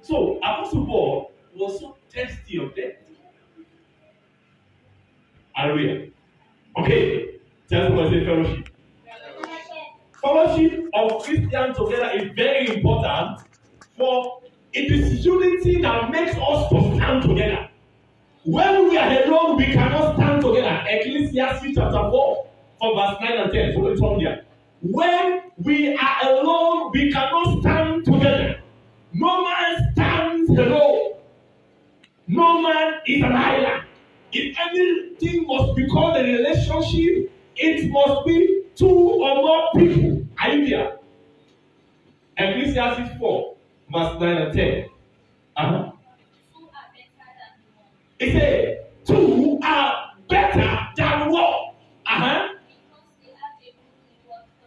So Apostle Paul was so thirsty of them. Hallelujah. Okay. Tell somebody say fellowship. Fellowship of Christians together is very important, for it is unity that makes us to stand together. When we are alone, we cannot stand together. Ecclesiastes chapter 4, from verse 9 and 10. So it's from there. When we are alone, we cannot stand together. No man stands alone. No man is an island. If anything must be called a relationship, it must be two or more people. Are you there? Ecclesiastes 4, verse 9 and 10. Uh-huh. It says, two are better than one. Uh-huh.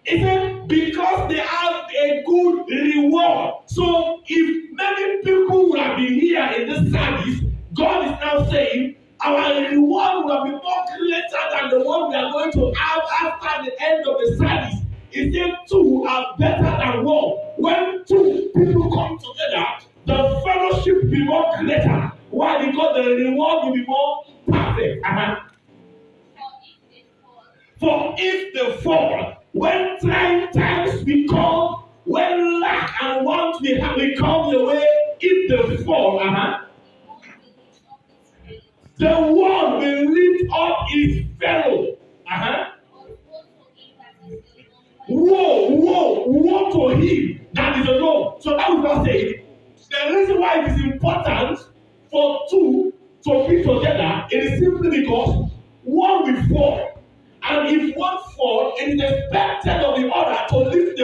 It says, because they have a good reward. So if many people would have been here in this service, God is now saying, our reward will be more greater than the one we are going to have after the end of the service. It says two are better than one. When two people come together, the fellowship will be more greater. Why? Because the reward will be more perfect. Uh-huh. For if they fall, when trying times become, when lack and want become the way, if they fall, the one will lift up his fellow. Woe to him that is alone. So that was not saying. The reason why it is important for two to be together, it is simply because one will fall. And if one fall, it is expected of the other to lift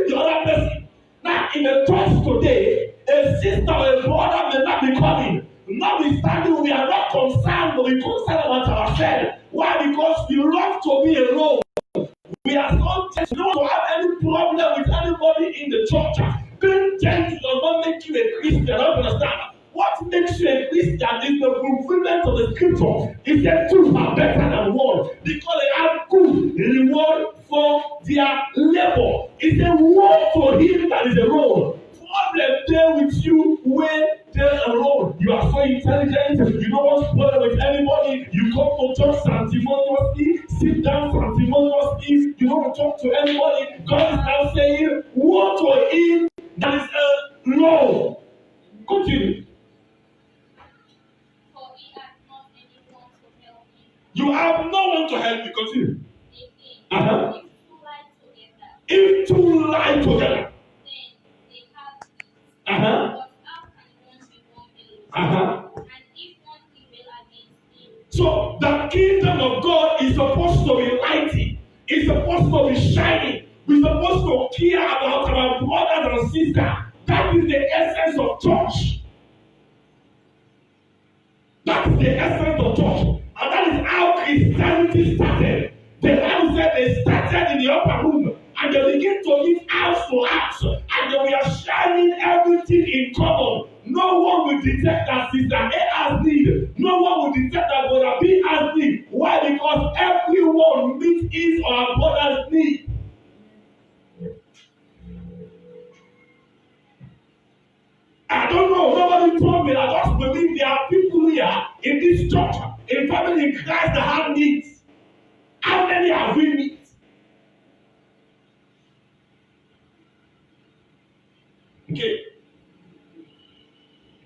the other person. Now, in the church today, a sister or a brother may not be coming. Notwithstanding, we are not concerned, but we concern about ourselves. Why? Because we love to be alone. We are so gentle. We don't want to have any problem with anybody in the church. Being gentle does not make you a Christian. I don't understand. What makes you a Christian is the fulfillment of the scripture. It says two are better than one because they have good reward for their labor. It's a woe to him that is alone. Problem there with you when they're alone. You are so intelligent. You don't want to bother with anybody. You come to church sanctimoniously, sit down sanctimoniously. You don't want to talk to anybody. God is now saying, woe to him that is alone. Continue. You have no one to help you. Continue. If two lie together. So the kingdom of God is supposed to be lighting. It's supposed to be shining. We're supposed to care about our brothers and sisters. That is the essence of church. That is the essence of church. And that is how Christianity started. The Bible said they started in the upper room and they begin to live house to house and they were sharing everything in common. No one will detect that sister A has need. No one will detect that brother B has need. Why? Because everyone meets his or her brother's need. I don't know. Nobody told me. I just believe there are people here in this church, in family in Christ that have needs. How many have we met? Okay.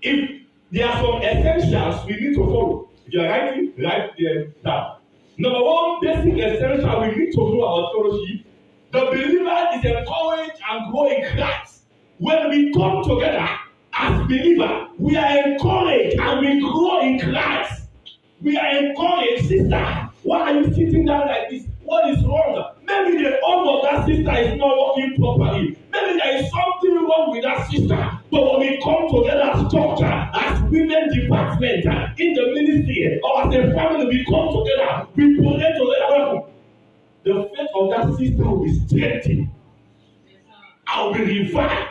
If there are some essentials we need to follow, if you are writing, write them down. Number one basic essential we need to know about fellowship. The believer is encouraged and grow in Christ. When we come together as believers, we are encouraged and we grow in Christ. We are encouraged, sister. Why are you sitting down like this? What is wrong? Maybe the arm of that sister is not working properly. Maybe there is something wrong with that sister. But when we come together as church, as women department, in the ministry, or as a family, we come together, we pray together. The faith of that sister will be strengthened. I will be revived.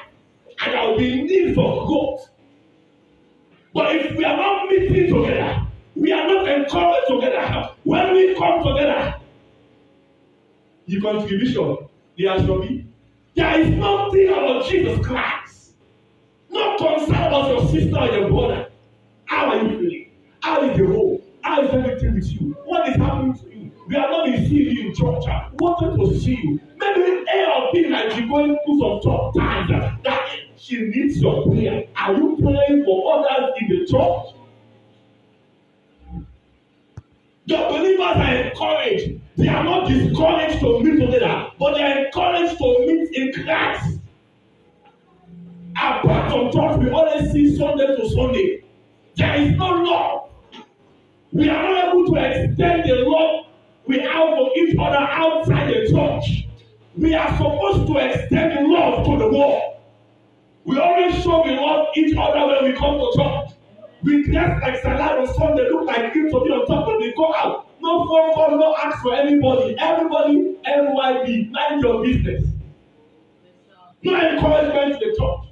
And I will be in need for growth. But if we are not meeting together, we are not encouraged together. When we come together, the contribution, the astronomy, there is nothing about Jesus Christ. No concern sister or your brother. How are you feeling? How is the home? How is everything with you? What is happening to you? We are not been seeing you in church. Wanted to see you. Maybe A or B might be going through some tough times that she needs your prayer. Are you praying for others in the church? The believers are encouraged. They are not discouraged to meet together, but they are encouraged to meet in Christ. Apart from church, we always see Sunday to Sunday. There is no love. We are not able to extend the love we have for each other outside the church. We are supposed to extend the love to the world. We always show we love each other when we come to church. We dress like salad on Sunday, look like kids to be on top when we go out. No phone call, no ask for anybody. Everybody, NYB, mind your business. No encouragement to the church.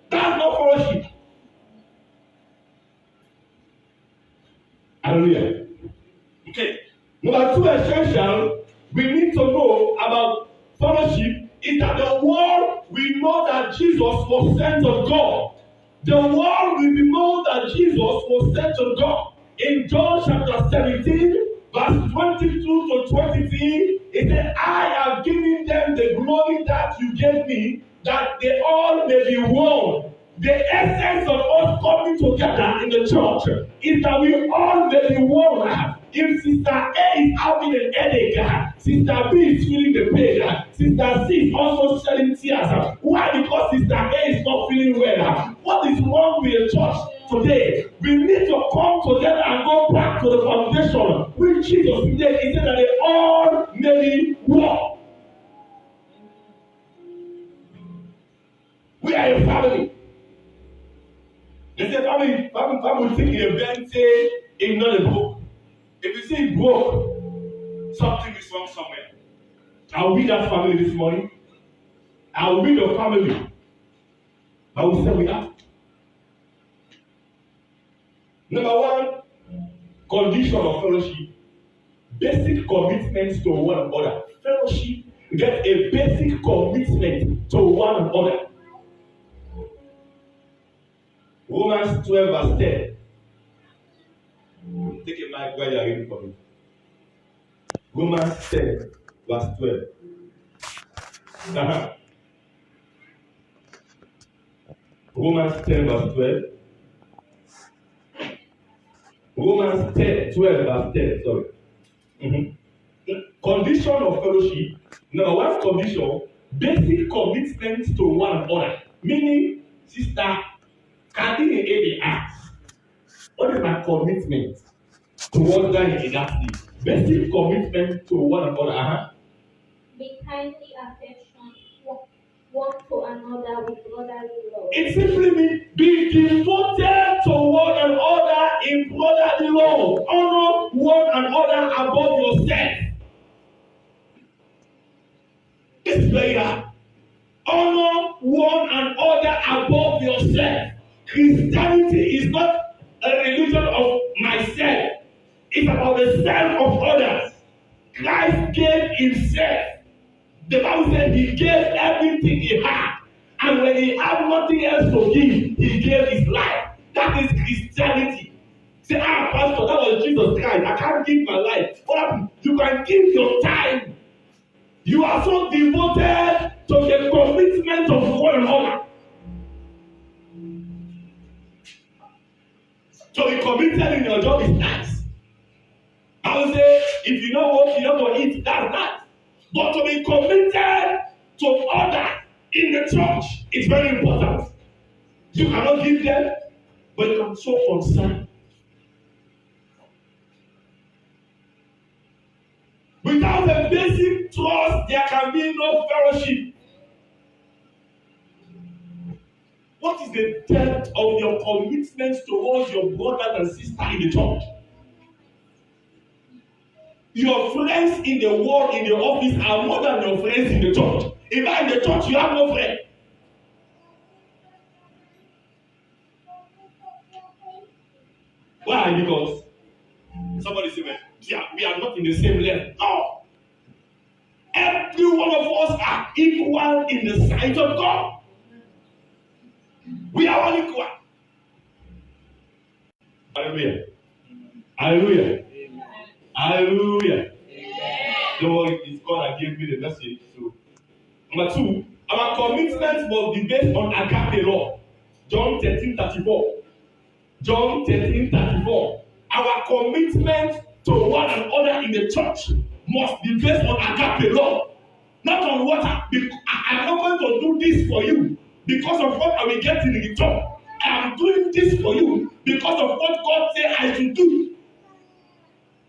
That's not fellowship. Hallelujah. Okay. Number 2 essential we need to know about fellowship is that the world will know that Jesus was sent of God. The world will know that Jesus was sent of God. In John chapter 17, verse 22 to 23, it said, I have given them the glory that you gave me, that they all may be one. The essence of us coming together in the church is that we all may be one. If Sister A is having an headache, Sister B is feeling the pain, Sister C is also shedding tears. Why? Because Sister A is not feeling well. What is wrong with the church today? We need to come together and go back to the foundation which Jesus did. He said that they all may be one. We are a family. They say family think in a bend, say ignore the book. If you see it broke, something is wrong somewhere. Are we that family this morning? Are we the family? I will say we are. Number 1, condition of fellowship. Basic commitment to one another. Fellowship, get a basic commitment to one another. Romans 12 verse 10. Take a mic while you are reading for me. Romans 10 verse 12. Romans 10 verse 12. Romans 10, 12 verse 10. Sorry. Condition of fellowship. Number 1 condition, basic commitment to one another. Meaning, sister, can be asked, what is my commitment towards that in that thing? Basic commitment to one another. Be kindly affectioned one to another with brotherly love. It simply means be devoted to one another in brotherly love. Honor one another above yourself. This is very hard. Honor one another above yourself. Christianity is not a religion of myself. It's about the self of others. Christ gave himself. The Bible said he gave everything he had. And when he had nothing else to give, he gave his life. That is Christianity. Say, Pastor, that was Jesus Christ. I can't give my life. What happened? You can give your time. You are so devoted to the commitment of one another. To be committed in your job is nice. I would say, if you know what you don't eat, that's that. But to be committed to others in the church is very important. You cannot give them, but you can show concern. Without a basic trust, there can be no fellowship. What is the depth of your commitment towards your brothers and sisters in the church? Your friends in the world, in the office, are more than your friends in the church. If you are in the church, you have no friend. Why? Because somebody said, we are not in the same level. No. Every one of us are equal in the sight of God. We are all equal. Hallelujah. Hallelujah. Hallelujah. Don't worry, it's God that gave me the message. So, number two, our commitment must be based on agape love. John 13:34. John 13:34. Our commitment to one another in the church must be based on agape love. Not on what I'm not going to do this for you because of what I will get in return. I am doing this for you because of what God said I should do.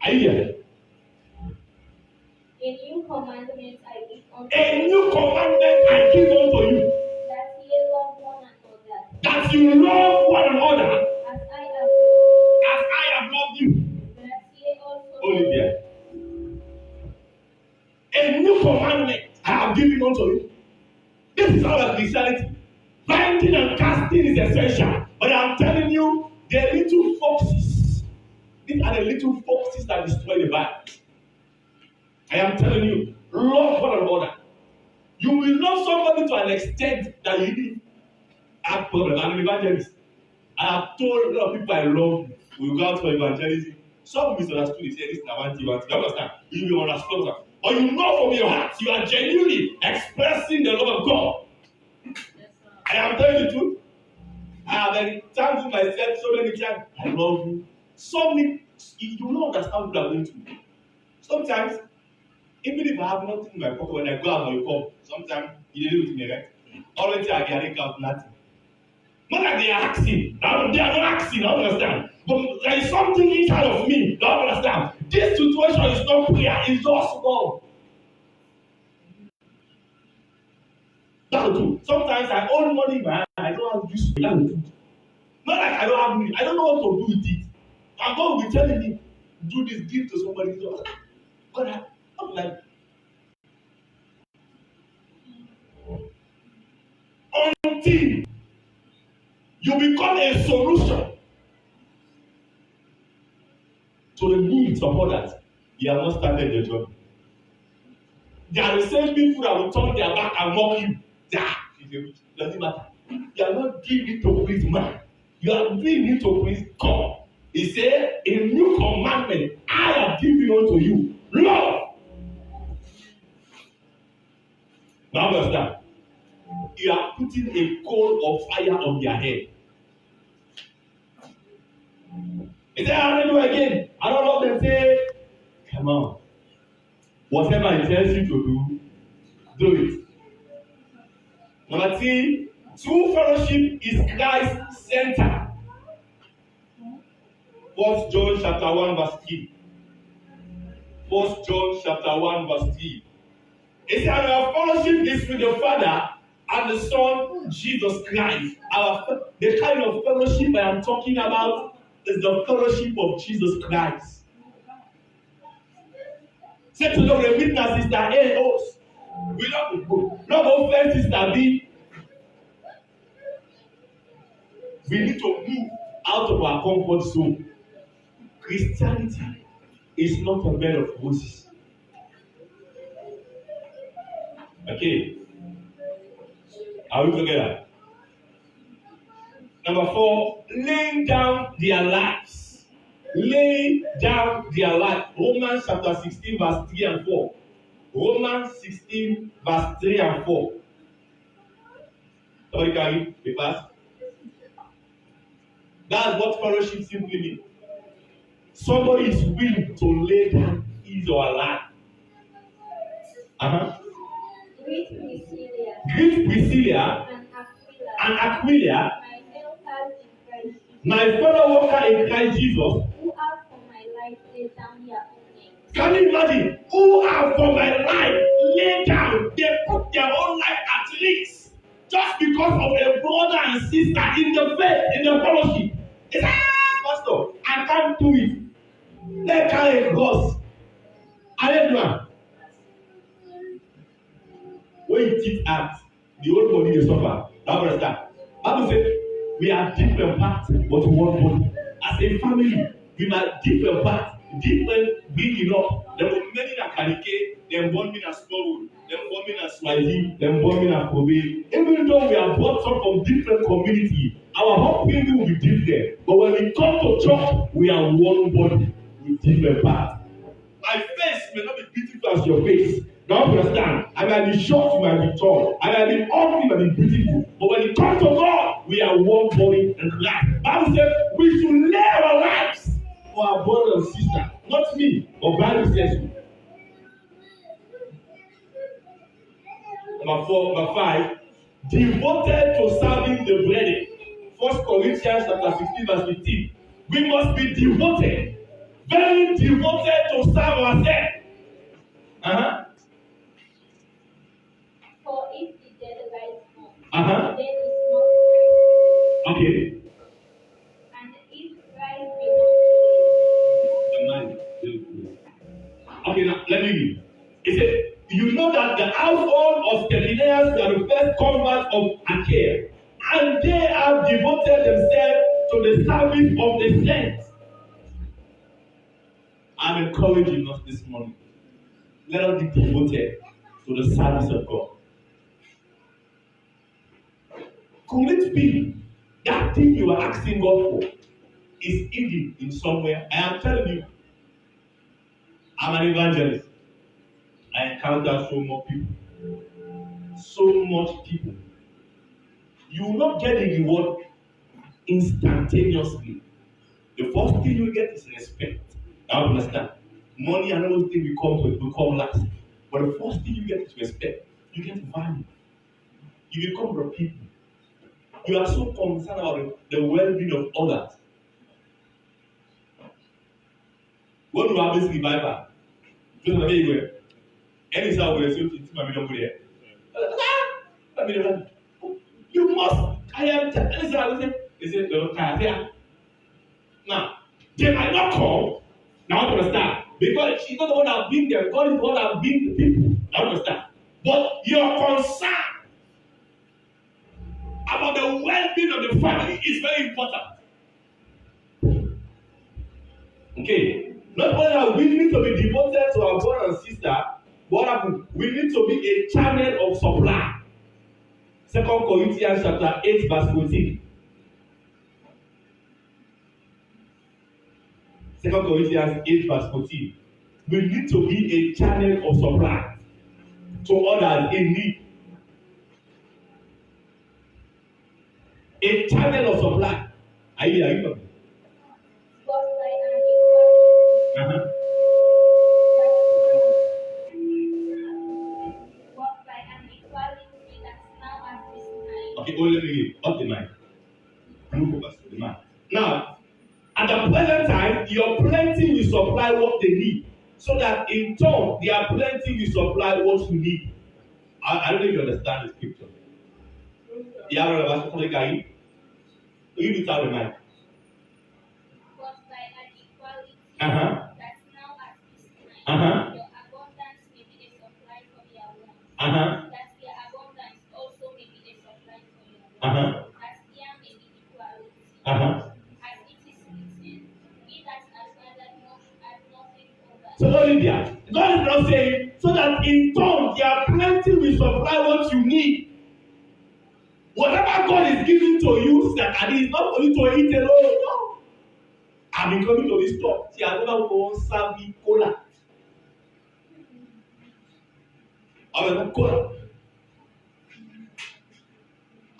Are you here? A new commandment I give unto A new commandment I give unto you. that ye love one another. That you love one another As I have loved you. that ye also Only there. A new commandment I have given unto you. This is our Christianity. Binding and casting is essential. But I'm telling you, the little foxes. These are the little foxes that destroy the vine. I am telling you, love one another. You will love somebody to an extent that you didn't have problem. I'm an evangelist. I have told a lot of people I love you. We go out for evangelism. Some misunderstood. They say this is one thing. You understand? You will understand. Or you know from your heart, you are genuinely expressing the love of God. I am telling you the truth. I have thanked myself so many times. I love you. You don't understand what I'm going through. Sometimes, even if I have nothing in my pocket, when I go out and you come, sometimes you didn't do it in the right. Already I get out nothing. Not that they are asking. They are not asking, I understand. But there is something inside of me. I understand. This situation is not prayer, it's just love. That will do. Sometimes I own money in my hand, I don't have use for that will do. Not like I don't have money, I don't know what to do with it. And God will be telling me, do this, give to somebody. But I'm like, until you become a solution to the needs of others, you have not started your job. They are the same people that will turn their back and mock you. It doesn't matter. You are not doing it to please man. You are doing it to please God. He said, a new commandment I have given unto you. Love. Now understand. You are putting a coal of fire on their head. He said, I don't do again. I don't love them. Say, come on. Whatever he tells you to do it. Number three, true fellowship is Christ's center. 1 John chapter 1 verse 3. 1 John chapter 1 verse 3. It says our fellowship is with the Father and the Son Jesus Christ. The kind of fellowship I am talking about is the fellowship of Jesus Christ. Say to the witness, Sister A, we not offend Sister B. We need to move out of our comfort zone. Christianity is not a bed of roses. Okay. Are we together? Number 4, laying down their lives. Laying down their life. Romans chapter 16 verse 3 and 4. Romans 16 verse 3 and 4. Somebody carry the verse. That's what fellowship simply means. Somebody is willing to lay down his or her life. Greet Priscilla and Aquila, my fellow worker in Christ Jesus, who have for my life laid down their own names. Can you imagine? Who have for my life laid down, they put their own life at risk just because of a brother and sister in the faith, in the fellowship. It's like, Pastor, I can't do it. Let's carry a cross. Hallelujah. When you teach act, the old body will suffer. Now understand. Bible says we are different parts, but one body. As a family, we are different parts, different bringing up. There were many that Karike, them born me as Smallwood, them born me as Swahili, them born me as Kobe. Even though we are brought up from different community, our upbringing will be different. But when we come to to church, we are one body with different parts. My face may not be beautiful as your face. Now understand, I might be short, you might be tall. I might be ugly, you might be beautiful. But when it comes to God, we are one body in Christ. Bible says we should lay our lives for our brother and sister. Not me, but Bible says so. Number 5, devoted to serving the brethren. 1 Corinthians chapter 16 verse 15. We must be devoted, very devoted to serve ourselves. For if the dead rise not, Uh-huh. then is not Christ. Okay. And if Christ be not raised, Okay, now let me read. It said, you know that the household of Stephanas were the first converts of Achaia, and they have devoted themselves to the service of the saints. I'm encouraging us this morning. Let us be devoted to the service of God. Could it be that thing you are asking God for is hidden in somewhere? I am telling you, I'm an evangelist. I encounter so much people. So much people. You will not get the reward instantaneously. The first thing you get is respect. Now understand. Money and all those things will come last. But the first thing you get is respect. You get value. You become the people. You are so concerned about the well-being of others. When you have this revival, just like anywhere, any side will say, "It's my million there." You must. I am. Listen, I will say. They say, now, they might not come. Now understand. Because she's not the one that bring them. God is the one that bring the people. Now understand. But your concern about the well-being of the family is very important. Okay. Not only that we need to be devoted to our brother and sister, what happened? We need to be a channel of supply. 2 Corinthians chapter 8 verse 14. 2 Corinthians 8 verse 14. We need to be a channel of supply to others in need. A channel of supply. Are you hearing me? Uh-huh. Okay, let me give up the mic. Move over to the mic. Now, at the present time, your plenty will supply what they need, so that in turn, their plenty will supply what you need. I don't know if you understand the scripture. You have a verse for the you need to have the mic. Uh-huh. That now at this time, Uh-huh. your abundance may be a supply for their wants. Uh-huh. That their abundance also may be a supply for your wants. Uh-huh. That there may be equality. Uh-huh. As it is written, he that has gathered much has nothing over. So Olivia, God is not saying so that in turn their plenty will supply what you need. Whatever God is giving to you, that is not for you to eat alone. No. I've been coming to this talk. See, I never go serve me cola. I will cola.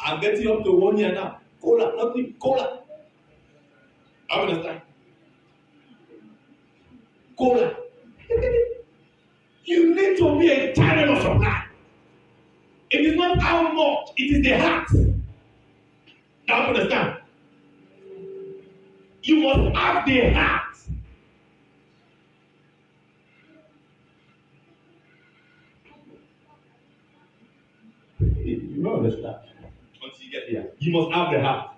I'm getting up to 1 year now. Cola, nothing, cola. I understand. Cola. You need to be a channel of supply. It is not how much, it is the heart. Now understand. You must have the heart. You don't understand. Once you get there, you must have the heart.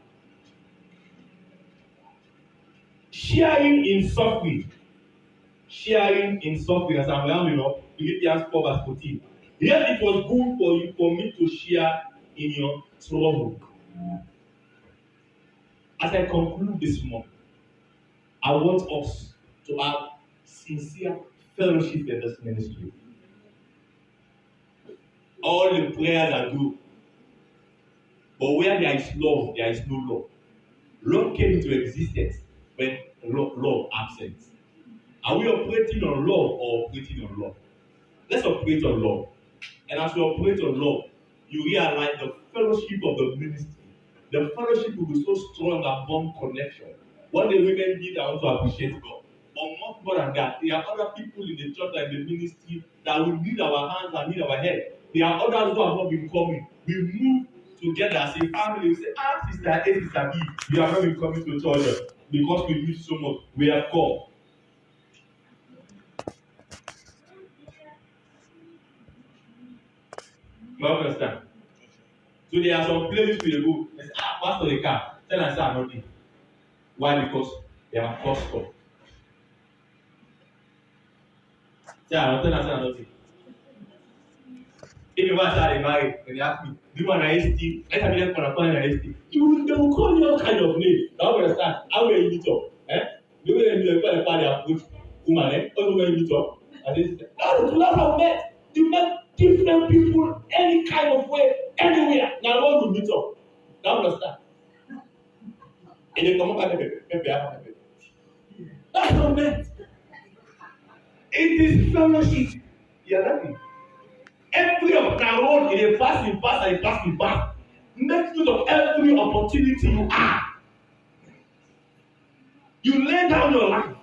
Sharing in suffering. Sharing in suffering, as I'm rounding up, Philippians 4 verse 14. Yes, it was good for me to share in your trouble. As I conclude this morning, I want us to have sincere fellowship in this ministry. All the prayers are good. But where there is love, there is no love. Love came into existence when love absent? Are we operating on love or operating on love? Let's operate on love. And as we operate on love, you realize the fellowship of the ministry. The fellowship will be so strong and bond connection. What the women did, I want to appreciate God. But much more than that, there are other people in the church and the ministry that will need our hands and need our head. There are others who have not been coming. We move together as a family. We say, Sister A, Sister B, you have not been coming to church because we need so much. We have come. You understand? So there are some places we go. They say, Pastor, they come. Tell us, I'm not in. Why? Because they are custom. Say, I'm not in. If you want to start a marriage, and they ask me, do you want an ST? Let's have them for an ST. They will call you all kind of name. Now understand how will you meet up? The way you call the party approach woman, also when you meet up. And they say, no, to have met. You met different people any kind of way, anywhere. Now one will meet up. Now understand. And they come up and that's not meant. It is fellowship. You are laughing. Every of our road in a passing pass. Make use of every opportunity you have. You lay down your life.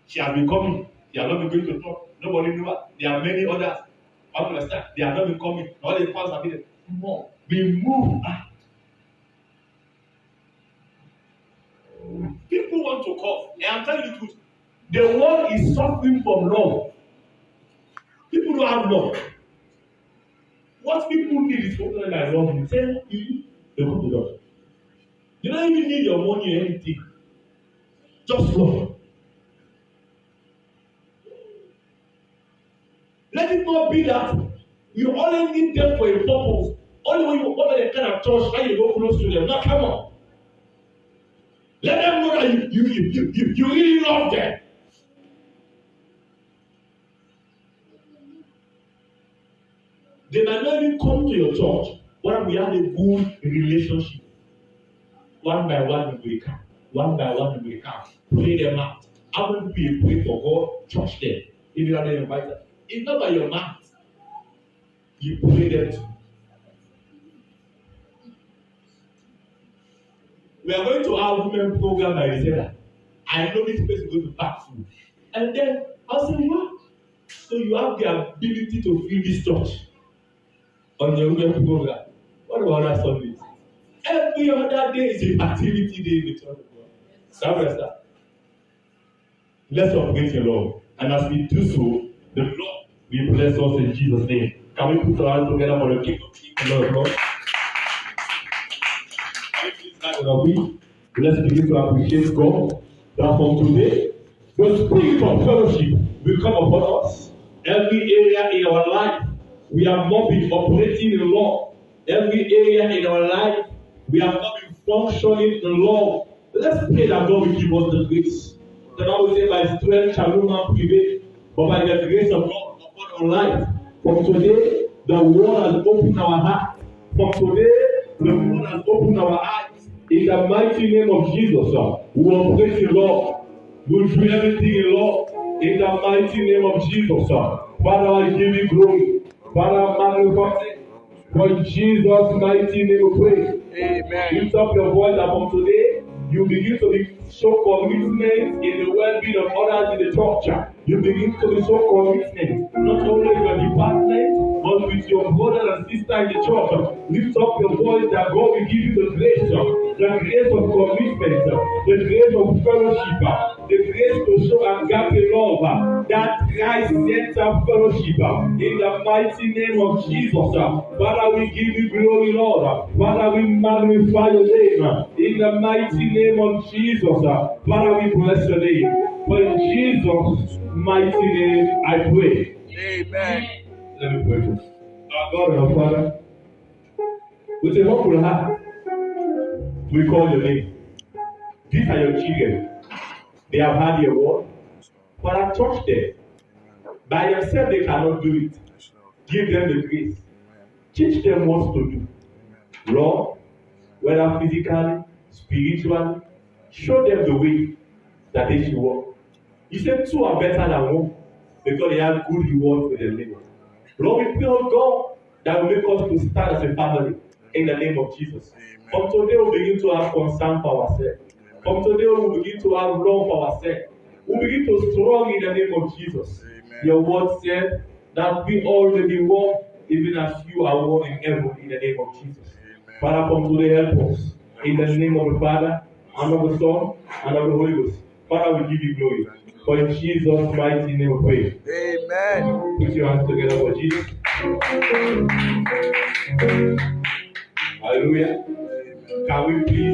She has been coming. They have not been going to talk. Nobody knew her. There are many others. I understand. They have not been coming. All the past have been more. We move out. People want to cough. And I'm telling you the truth. The world is suffering from love. People don't have love. What people need is for them I love you. Tell you, they go to love. You don't even need your money or anything. Just love. Let it not be that you only need them for a purpose. Only when you open the kind of church, how you go close to them. Now come on. Let them know that you really love them. They might not even come to your church, but we have a good relationship. One by one we will come. One by one we will come. Pray them out. How many people you pray for God? Touch them. If you are not invited, it's not by your mouth. You pray them too. We are going to our women program by December. I know this place is going to pack food. And then I'll say, what? So you have the ability to fill this church on your women program. What about other Sundays? Every other day is an activity day in the church. So let's operate in love. And as we do so, the Lord will bless us in Jesus' name. Can we put our hands together for the King of Kings and Lord of Lords? Let's begin to appreciate God that from today, the spirit of fellowship will come upon us. Every area in our life, we have not been operating in love. Every area in our life, we have not been functioning in love. Let's pray that God will give us the grace. The Bible says, by strength shall no man prevail, but by the grace of God upon our life. From today, the world has opened our heart. From today, the world has opened our eyes. In the mighty name of Jesus, we will operate in love. We will do everything in love. In the mighty name of Jesus, Father, I give you glory. Father, magnify it. For in Jesus' mighty name we pray. Amen. Lift up your voice and from today, you begin to show commitment in the well-being of others in the church. You begin to show commitment, not only in your department, but with your brother and sister in the church. Lift up your voice that God will give you the grace of commitment, the grace of fellowship, the grace to show agape love, that Christ-centered fellowship. In the mighty name of Jesus, Father, we give you glory, Lord. Father, we magnify your name. In the mighty name of Jesus, Father, we bless your name. For in Jesus' mighty name, I pray. Amen. Let me pray. Our God and our Father, with a humble heart, we call your name. These are your children. They have had your word. Father, touch them. By yourself, they cannot do it. Give them the grace. Teach them what to do. Lord, whether physically, spiritually. Show them the way that they should walk. You said two are better than one because they have good reward for their labor. Lord, we pray, oh God, that will make us to stand as a family in the name of Jesus. From today, we'll begin to have concern for ourselves. From today, we'll begin to have love for ourselves. We'll begin to strong in the name of Jesus. Your word said that we all may be one, even as you are one in heaven, in the name of Jesus. Father, from today, help us. In the name of the Father, and of the Son, and of the Holy Ghost. Father, we give you glory. For in Jesus' mighty name we pray. Amen. Put your hands together for Jesus. Hallelujah. Can we please